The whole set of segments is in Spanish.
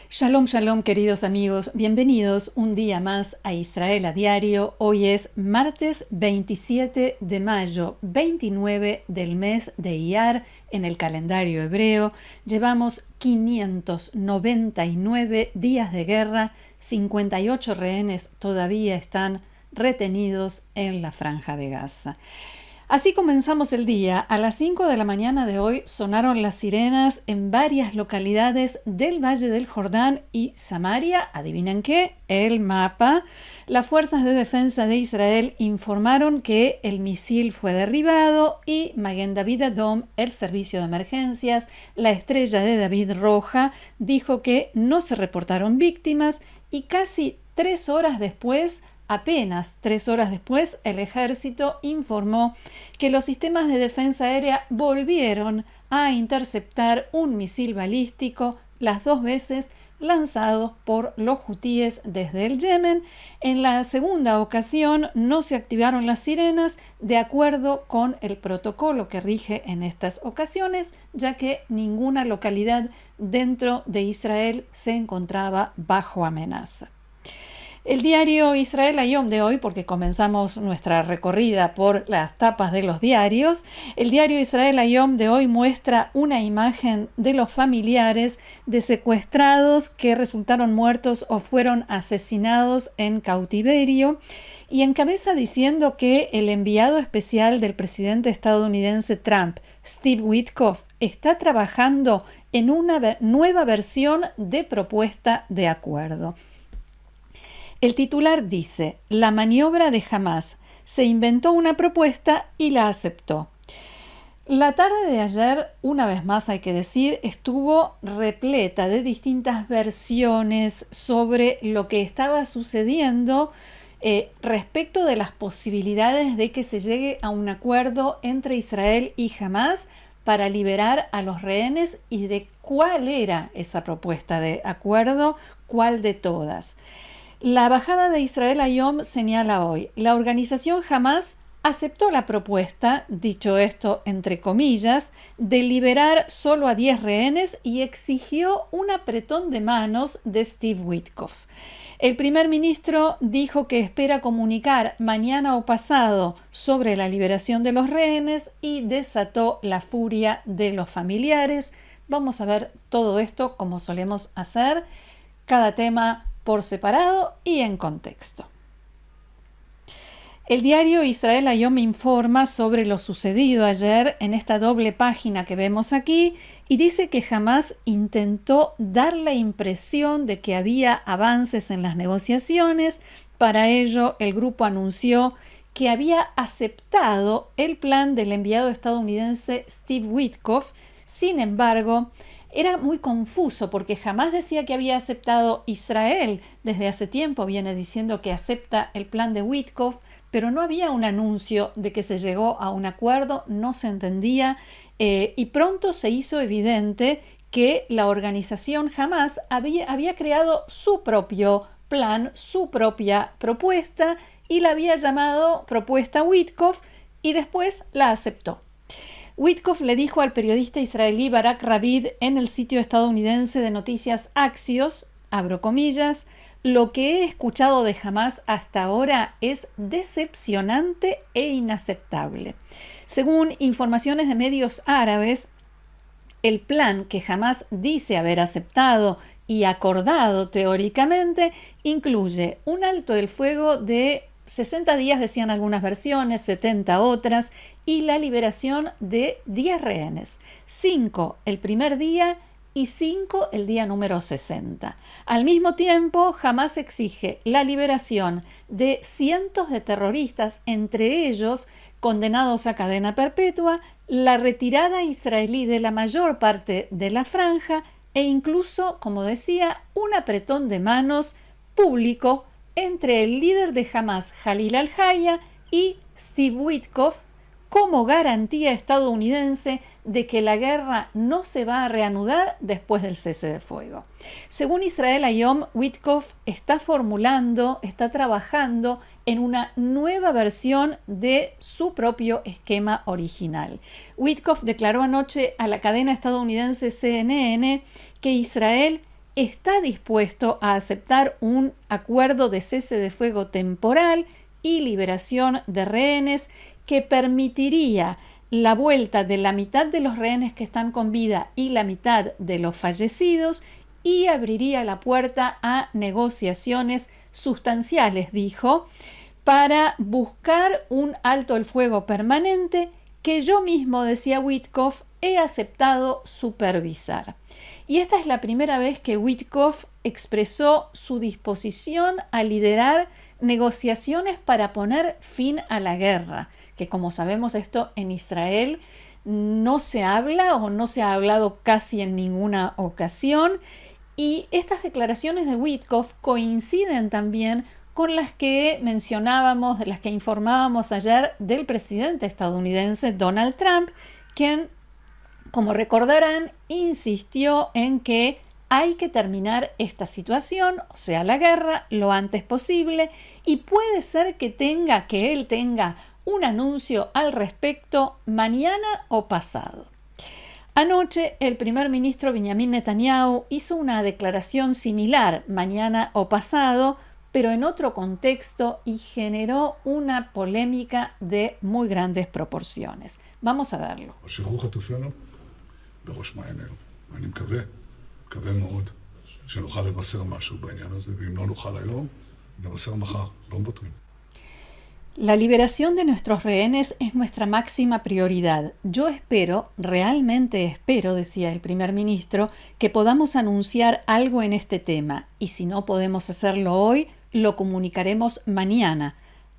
Shalom, shalom, queridos amigos. Bienvenidos un día más a Israel a Diario. Hoy es martes 27 de mayo, 29 del mes de Iyar en el calendario hebreo. Llevamos 599 días de guerra, 58 rehenes todavía están retenidos en la Franja de Gaza. Así comenzamos el día. A las 5 de la mañana de hoy sonaron las sirenas en varias localidades del Valle del Jordán y Samaria. ¿Adivinen qué? El mapa. Las fuerzas de defensa de Israel informaron que el misil fue derribado y Maguen David Adom, el servicio de emergencias, la estrella de David roja, dijo que no se reportaron víctimas y casi 3 horas después, apenas 3 horas después, el ejército informó que los sistemas de defensa aérea volvieron a interceptar un misil balístico, las 2 veces lanzados por los hutíes desde el Yemen. En la segunda ocasión no se activaron las sirenas de acuerdo con el protocolo que rige en estas ocasiones, ya que ninguna localidad dentro de Israel se encontraba bajo amenaza. El diario Israel Hayom de hoy, porque comenzamos nuestra recorrida por las tapas de los diarios, el diario Israel Hayom de hoy muestra una imagen de los familiares de secuestrados que resultaron muertos o fueron asesinados en cautiverio y encabeza diciendo que el enviado especial del presidente estadounidense Trump, Steve Witkoff, está trabajando en una nueva versión de propuesta de acuerdo. El titular dice: la maniobra de Hamás se inventó una propuesta y la aceptó. La tarde de ayer, una vez más hay que decir, estuvo repleta de distintas versiones sobre lo que estaba sucediendo respecto de las posibilidades de que se llegue a un acuerdo entre Israel y Hamás para liberar a los rehenes y de cuál era esa propuesta de acuerdo, cuál de todas. La embajada de Israel Hayom señala hoy: la organización Hamás aceptó la propuesta, dicho esto entre comillas, de liberar solo a 10 rehenes y exigió un apretón de manos de Steve Witkoff. El primer ministro dijo que espera comunicar mañana o pasado sobre la liberación de los rehenes y desató la furia de los familiares. Vamos a ver todo esto como solemos hacer, cada tema por separado y en contexto. El diario Israel Hayom informa sobre lo sucedido ayer en esta doble página que vemos aquí y dice que Hamás intentó dar la impresión de que había avances en las negociaciones. Para ello, el grupo anunció que había aceptado el plan del enviado estadounidense Steve Witkoff. Sin embargo, era muy confuso porque Hamás decía que había aceptado, Israel desde hace tiempo viene diciendo que acepta el plan de Witkoff, pero no había un anuncio de que se llegó a un acuerdo, no se entendía y pronto se hizo evidente que la organización Hamás había creado su propio plan, su propia propuesta y la había llamado propuesta Witkoff y después la aceptó. Witkoff le dijo al periodista israelí Barak Ravid en el sitio estadounidense de noticias Axios, abro comillas: lo que he escuchado de Hamás hasta ahora es decepcionante e inaceptable. Según informaciones de medios árabes, el plan que Hamás dice haber aceptado y acordado teóricamente incluye un alto el fuego de 60 días, decían algunas versiones, 70 otras, y la liberación de 10 rehenes, 5 el primer día y 5 el día número 60. Al mismo tiempo, Hamás exige la liberación de cientos de terroristas, entre ellos condenados a cadena perpetua, la retirada israelí de la mayor parte de la franja e incluso, como decía, un apretón de manos público entre el líder de Hamás, Jalil al-Haya, y Steve Witkoff, como garantía estadounidense de que la guerra no se va a reanudar después del cese de fuego. Según Israel Hayom, Witkoff está trabajando en una nueva versión de su propio esquema original. Witkoff declaró anoche a la cadena estadounidense CNN que Israel está dispuesto a aceptar un acuerdo de cese de fuego temporal y liberación de rehenes que permitiría la vuelta de la mitad de los rehenes que están con vida y la mitad de los fallecidos y abriría la puerta a negociaciones sustanciales, dijo, para buscar un alto el fuego permanente que yo mismo, decía Witkoff, he aceptado supervisar. Y esta es la primera vez que Witkoff expresó su disposición a liderar negociaciones para poner fin a la guerra, que como sabemos esto en Israel no se habla o no se ha hablado casi en ninguna ocasión, y estas declaraciones de Witkoff coinciden también con las que mencionábamos, de las que informábamos ayer del presidente estadounidense Donald Trump, quien, como recordarán, insistió en que hay que terminar esta situación, o sea, la guerra, lo antes posible, y puede ser que él tenga un anuncio al respecto mañana o pasado. Anoche, el primer ministro Benjamin Netanyahu hizo una declaración similar, mañana o pasado, pero en otro contexto, y generó una polémica de muy grandes proporciones. Vamos a verlo. מקווה מאוד שנוכל לבשר משהו בעניין הזה, ואם לא נוכל היום, נבשר מחר, לא מוותרים. La liberación de nuestros rehenes es nuestra máxima prioridad. Yo espero, realmente espero, decía el primer ministro, que podamos anunciar algo en este tema, y si no podemos hacerlo hoy, lo comunicaremos mañana.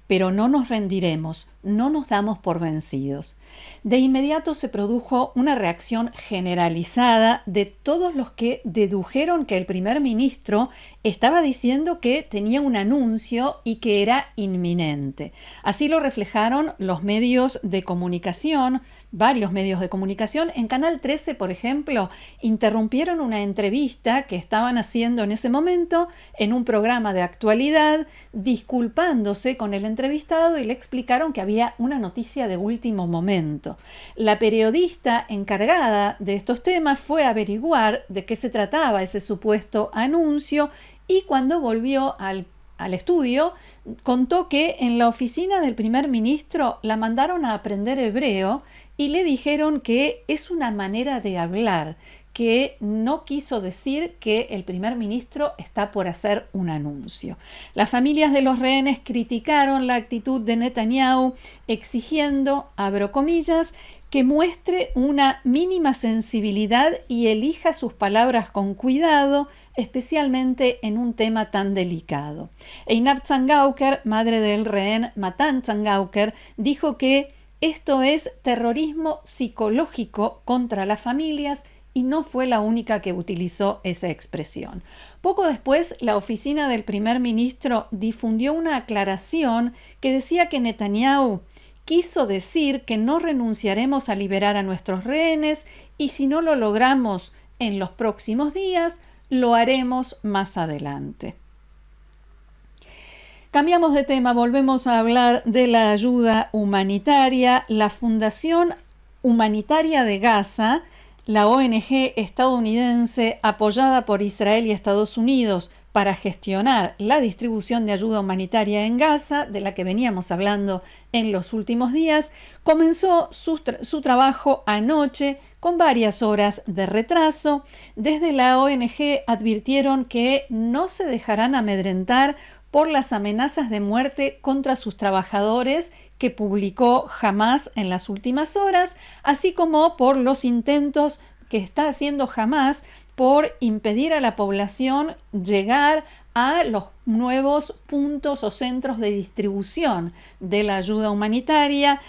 Pero no nos rendiremos, no nos damos por vencidos. De inmediato se produjo una reacción generalizada de todos los que dedujeron que el primer ministro estaba diciendo que tenía un anuncio y que era inminente. Así lo reflejaron los medios de comunicación, varios medios de comunicación. En Canal 13, por ejemplo, interrumpieron una entrevista que estaban haciendo en ese momento en un programa de actualidad, disculpándose con el entrevistado, y le explicaron que había una noticia de último momento. La periodista encargada de estos temas fue a averiguar de qué se trataba ese supuesto anuncio, y cuando volvió al estudio, contó que en la oficina del primer ministro la mandaron a aprender hebreo y le dijeron que es una manera de hablar, que no quiso decir que el primer ministro está por hacer un anuncio. Las familias de los rehenes criticaron la actitud de Netanyahu, exigiendo, abro comillas, que muestre una mínima sensibilidad y elija sus palabras con cuidado, especialmente en un tema tan delicado. Einat Zangauker, madre del rehén Matan Zangauker, dijo que esto es terrorismo psicológico contra las familias, y no fue la única que utilizó esa expresión. Poco después, la oficina del primer ministro difundió una aclaración que decía que Netanyahu quiso decir que no renunciaremos a liberar a nuestros rehenes, y si no lo logramos en los próximos días, lo haremos más adelante. Cambiamos de tema, volvemos a hablar de la ayuda humanitaria. La Fundación Humanitaria de Gaza, la ONG estadounidense apoyada por Israel y Estados Unidos para gestionar la distribución de ayuda humanitaria en Gaza, de la que veníamos hablando en los últimos días, comenzó su trabajo anoche con varias horas de retraso. Desde la ONG advirtieron que no se dejarán amedrentar por las amenazas de muerte contra sus trabajadores que publicó Hamás en las últimas horas, así como por los intentos que está haciendo Hamás por impedir a la población llegar a los nuevos puntos o centros de distribución de la ayuda humanitaria,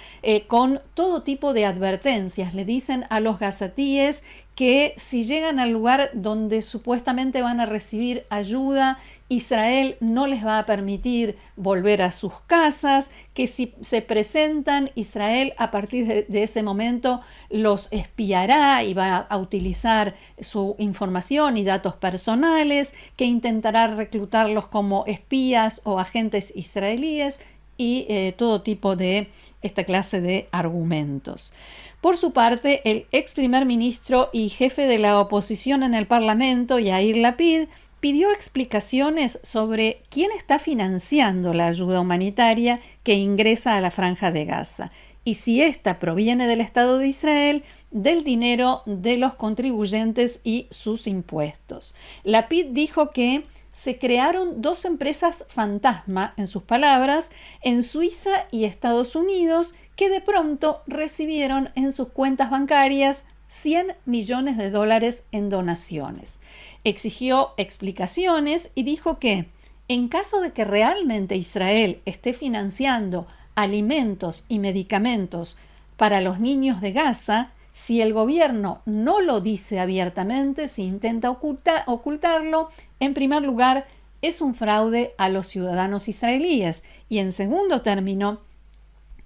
con todo tipo de advertencias. Le dicen a los gazatíes que si llegan al lugar donde supuestamente van a recibir ayuda, Israel no les va a permitir volver a sus casas, que si se presentan, Israel a partir de ese momento los espiará y va a utilizar su información y datos personales, que intentará reclutarlos como espías o agentes israelíes y todo tipo de esta clase de argumentos. Por su parte, el ex primer ministro y jefe de la oposición en el Parlamento, Yair Lapid, pidió explicaciones sobre quién está financiando la ayuda humanitaria que ingresa a la Franja de Gaza y si ésta proviene del Estado de Israel, del dinero de los contribuyentes y sus impuestos. Lapid dijo que se crearon 2 empresas fantasma, en sus palabras, en Suiza y Estados Unidos, que de pronto recibieron en sus cuentas bancarias $100 millones en donaciones. Exigió explicaciones y dijo que, en caso de que realmente Israel esté financiando alimentos y medicamentos para los niños de Gaza, si el gobierno no lo dice abiertamente, si intenta ocultarlo, en primer lugar, es un fraude a los ciudadanos israelíes y, en segundo término,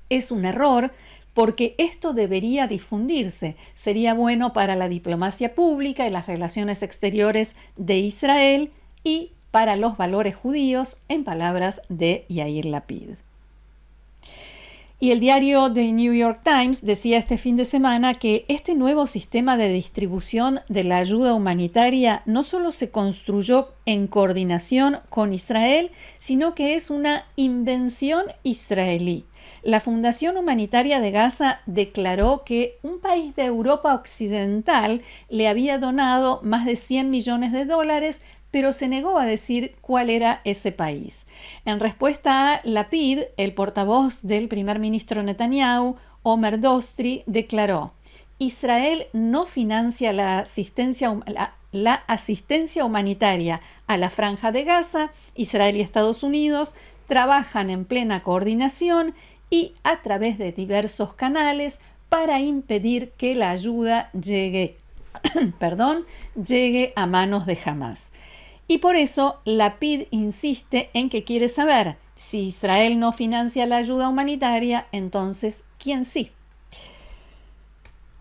es un error porque esto debería difundirse. Sería bueno para la diplomacia pública y las relaciones exteriores de Israel y para los valores judíos, en palabras de Yair Lapid. Y el diario The New York Times decía este fin de semana que este nuevo sistema de distribución de la ayuda humanitaria no solo se construyó en coordinación con Israel, sino que es una invención israelí. La Fundación Humanitaria de Gaza declaró que un país de Europa Occidental le había donado más de $100 millones, pero se negó a decir cuál era ese país. En respuesta a Lapid, el portavoz del primer ministro Netanyahu, Omer Dostri, declaró: Israel no financia la asistencia humanitaria a la Franja de Gaza. Israel y Estados Unidos trabajan en plena coordinación y a través de diversos canales para impedir que la ayuda llegue a manos de Hamás. Y por eso Lapid insiste en que quiere saber si Israel no financia la ayuda humanitaria, entonces ¿quién sí?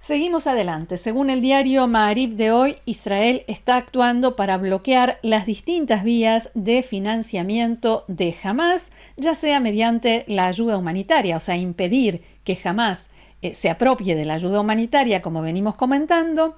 Seguimos adelante. Según el diario Ma'ariv de hoy, Israel está actuando para bloquear las distintas vías de financiamiento de Hamás, ya sea mediante la ayuda humanitaria, o sea, impedir que Hamás se apropie de la ayuda humanitaria, como venimos comentando,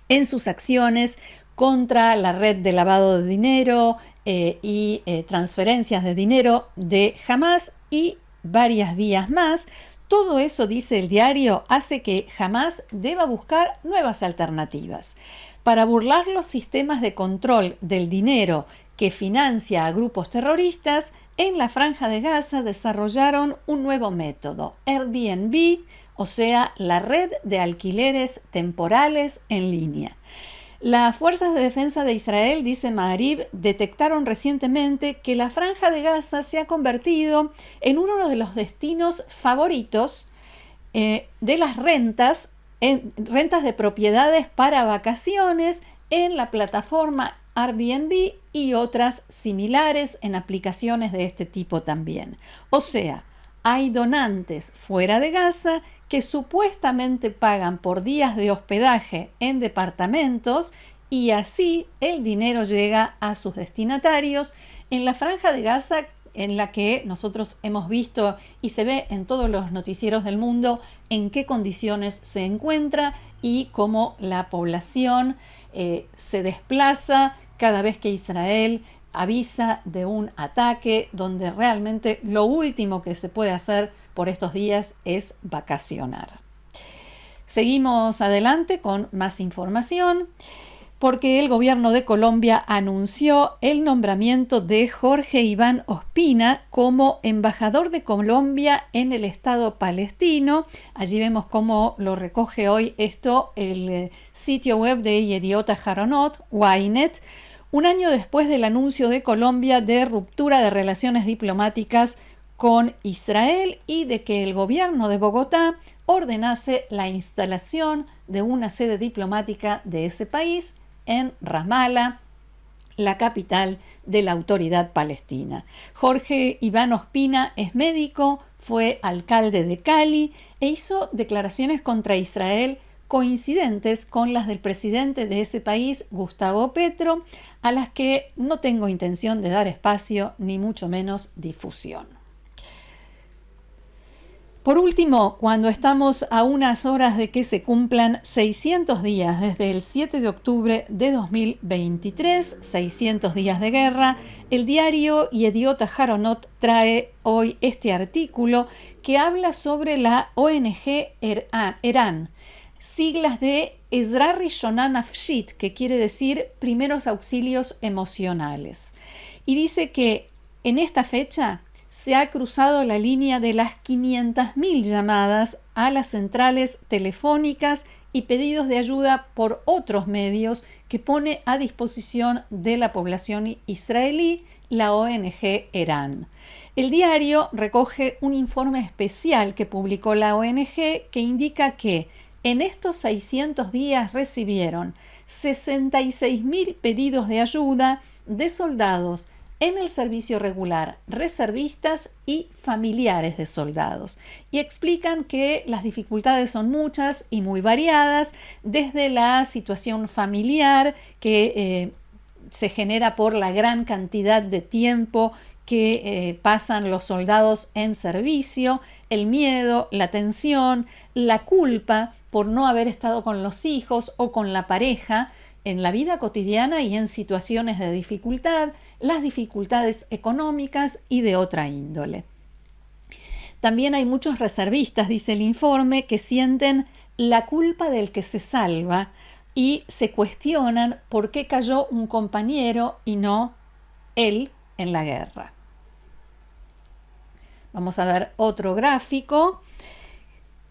en sus acciones contra la red de lavado de dinero y transferencias de dinero de Hamás y varias vías más. Todo eso, dice el diario, hace que Hamás deba buscar nuevas alternativas. Para burlar los sistemas de control del dinero que financia a grupos terroristas, en la Franja de Gaza desarrollaron un nuevo método, Airbnb, o sea, la red de alquileres temporales en línea. Las fuerzas de defensa de Israel, dice Ma'ariv, detectaron recientemente que la Franja de Gaza se ha convertido en uno de los destinos favoritos de las rentas de propiedades para vacaciones en la plataforma Airbnb y otras similares en aplicaciones de este tipo también. O sea, hay donantes fuera de Gaza que supuestamente pagan por días de hospedaje en departamentos y así el dinero llega a sus destinatarios en la Franja de Gaza, en la que nosotros hemos visto y se ve en todos los noticieros del mundo en qué condiciones se encuentra y cómo la población se desplaza cada vez que Israel avisa de un ataque, donde realmente lo último que se puede hacer por estos días es vacacionar. Seguimos adelante con más información, porque el gobierno de Colombia anunció el nombramiento de Jorge Iván Ospina como embajador de Colombia en el Estado palestino. Allí vemos cómo lo recoge hoy esto el sitio web de Yediot Aharonot, Ynet, un año después del anuncio de Colombia de ruptura de relaciones diplomáticas con Israel y de que el gobierno de Bogotá ordenase la instalación de una sede diplomática de ese país en Ramallah, la capital de la autoridad palestina. Jorge Iván Ospina es médico, fue alcalde de Cali e hizo declaraciones contra Israel coincidentes con las del presidente de ese país, Gustavo Petro, a las que no tengo intención de dar espacio ni mucho menos difusión. Por último, cuando estamos a unas horas de que se cumplan 600 días desde el 7 de octubre de 2023, 600 días de guerra, el diario Yediot Aharonot trae hoy este artículo que habla sobre la ONG Eran, siglas de Ezra Rishonah Nafshit, que quiere decir primeros auxilios emocionales. Y dice que en esta fecha se ha cruzado la línea de las 500.000 llamadas a las centrales telefónicas y pedidos de ayuda por otros medios que pone a disposición de la población israelí la ONG Eran. El diario recoge un informe especial que publicó la ONG que indica que en estos 600 días recibieron 66.000 pedidos de ayuda de soldados en el servicio regular, reservistas y familiares de soldados. Y explican que las dificultades son muchas y muy variadas, desde la situación familiar que se genera por la gran cantidad de tiempo que pasan los soldados en servicio, el miedo, la tensión, la culpa por no haber estado con los hijos o con la pareja en la vida cotidiana y en situaciones de dificultad, las dificultades económicas y de otra índole. También hay muchos reservistas, dice el informe, que sienten la culpa del que se salva y se cuestionan por qué cayó un compañero y no él en la guerra. Vamos a ver otro gráfico.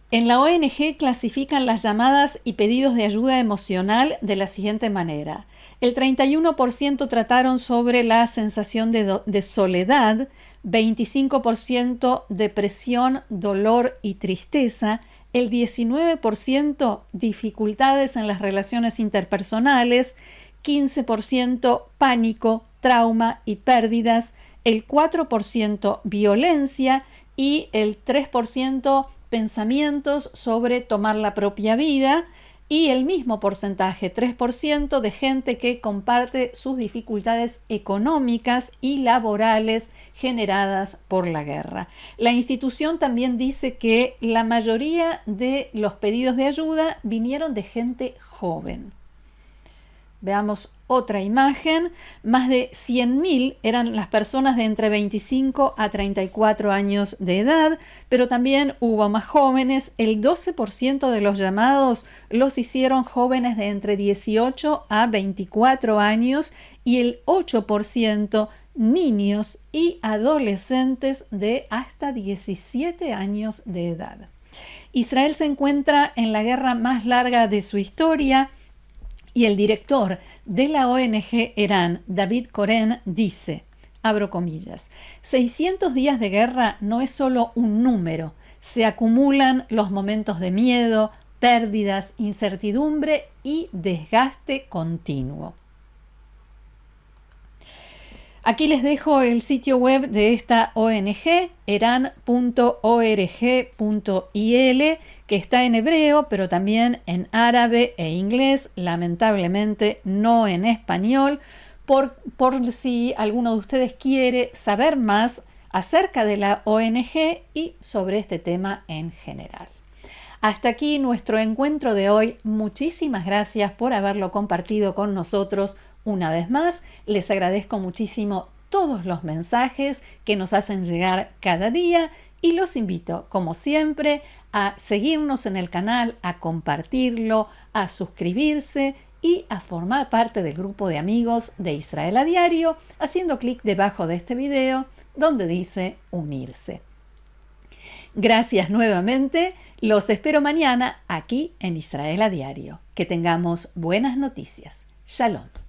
En la ONG clasifican las llamadas y pedidos de ayuda emocional de la siguiente manera. El 31% trataron sobre la sensación de soledad, 25% depresión, dolor y tristeza, el 19% dificultades en las relaciones interpersonales, 15% pánico, trauma y pérdidas, el 4% violencia y el 3% pensamientos sobre tomar la propia vida y el mismo porcentaje, 3% de gente que comparte sus dificultades económicas y laborales generadas por la guerra. La institución también dice que la mayoría de los pedidos de ayuda vinieron de gente joven. Veamos otra imagen. Más de 100.000 eran las personas de entre 25 a 34 años de edad, pero también hubo más jóvenes. El 12% de los llamados los hicieron jóvenes de entre 18 a 24 años y el 8% niños y adolescentes de hasta 17 años de edad. Israel se encuentra en la guerra más larga de su historia. Y el director de la ONG Eran, David Koren, dice, abro comillas, 600 días de guerra no es solo un número, se acumulan los momentos de miedo, pérdidas, incertidumbre y desgaste continuo. Aquí les dejo el sitio web de esta ONG, eran.org.il, que está en hebreo, pero también en árabe e inglés, lamentablemente no en español, por si alguno de ustedes quiere saber más acerca de la ONG y sobre este tema en general. Hasta aquí nuestro encuentro de hoy. Muchísimas gracias por haberlo compartido con nosotros. Una vez más, les agradezco muchísimo todos los mensajes que nos hacen llegar cada día y los invito, como siempre, a seguirnos en el canal, a compartirlo, a suscribirse y a formar parte del grupo de amigos de Israel a Diario, haciendo clic debajo de este video donde dice unirse. Gracias nuevamente. Los espero mañana aquí en Israel a Diario. Que tengamos buenas noticias. Shalom.